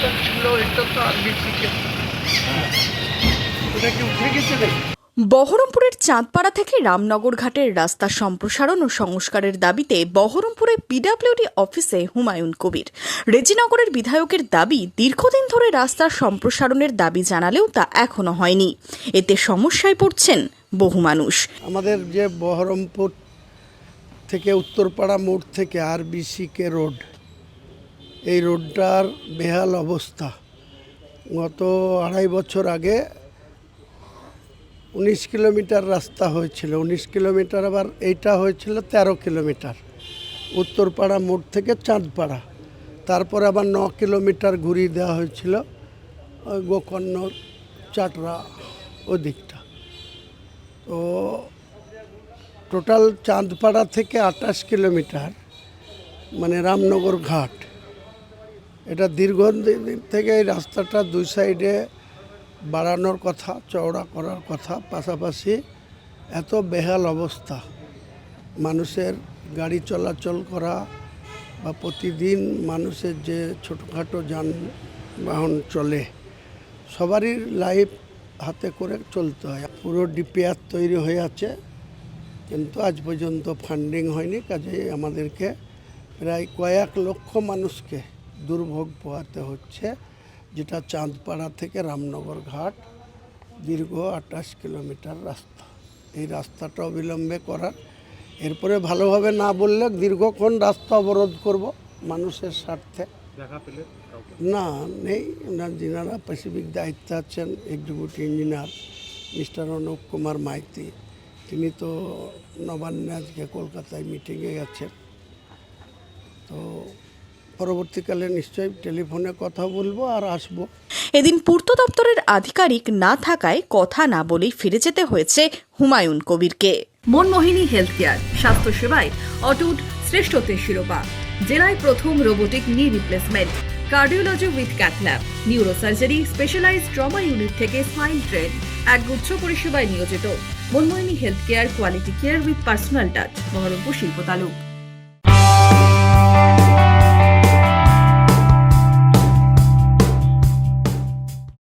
রাস্তা ছিল, এটা তো আরবিসিকে, এটা কি উঠে গেছে নাকি? বহরমপুরের চাঁদপাড়া থেকে রামনগর ঘাটের রাস্তা সম্প্রসারণ ও সংস্কারের দাবিতে বহরমপুরে পিডব্লিউডি অফিসে হুমায়ুন কবির। রেজিনগরের বিধায়কের দাবি, দীর্ঘদিন ধরে রাস্তার সম্প্রসারণের দাবি জানালেও তা এখনো হয়নি। এতে সমস্যায় পড়ছেন বহু মানুষ। আমাদের যে বহরমপুর থেকে উত্তরপাড়া মোড় থেকে আরবিসিকে রোড, এই রোডটার বেহাল অবস্থা। গত 2.5 বছর আগে 19 কিলোমিটার রাস্তা হয়েছিল, 19 কিলোমিটার, আবার এইটা হয়েছিল 13 কিলোমিটার উত্তরপাড়া মোড় থেকে চাঁদপাড়া। তারপরে আবার 9 কিলোমিটার ঘুরিয়ে দেওয়া হয়েছিল ওই গোকর্ণ চাটরা ওদিকটা। তো টোটাল চাঁদপাড়া থেকে 28 কিলোমিটার, মানে রামনগর ঘাট, এটা দীর্ঘদিন থেকে এই রাস্তাটা দুই সাইডে বাড়ানোর কথা, চওড়া করার কথা, পাশাপাশি এত বেহাল অবস্থা, মানুষের গাড়ি চলাচল করা বা প্রতিদিন মানুষের যে ছোটোখাটো যানবাহন চলে, সবারই লাইফ হাতে করে চলতে হয়। পুরো ডিপিআর তৈরি হয়ে আছে, কিন্তু আজ পর্যন্ত ফান্ডিং হয়নি। কাজেই আমাদেরকে প্রায় কয়েক লক্ষ মানুষকে দুর্ভোগ পোহাতে হচ্ছে, যেটা চাঁদপাড়া থেকে রামনগর ঘাট দীর্ঘ 28 কিলোমিটার রাস্তা। এই রাস্তাটা অবিলম্বে করার, এরপরে ভালোভাবে না বললে দীর্ঘক্ষণ রাস্তা অবরোধ করব মানুষের স্বার্থে। না নেই, যিনারা স্পেসিফিক দায়িত্বে আছেন, executive engineer mister Anup Kumar Maity, তিনি তো নবান্নে আজকে কলকাতায় মিটিংয়ে গেছেন। তো পরবর্তীকালে নিশ্চয়ই টেলিফোনে কথা বলবো আর আসবো। এদিন পূর্ত দপ্তরের আধিকারিক না থাকায় কথা না বলেই ফিরে যেতে হয়েছে হুমায়ুন কবিরকে। মনমোহিনী হেলথ কেয়ার, স্বাস্থ্য সেবায় অটুট শ্রেষ্ঠত্বের শিরোপা। জেলায় প্রথম robotic knee replacement, cardiology with cath lab, neurosurgery, specialized trauma unit থেকে স্পাইন ট্রেন, একগুচ্ছ পরিষেবায় নিয়োজিত। Manmohini health care, quality care with personal touch, Baharampur শিল্প তালুক।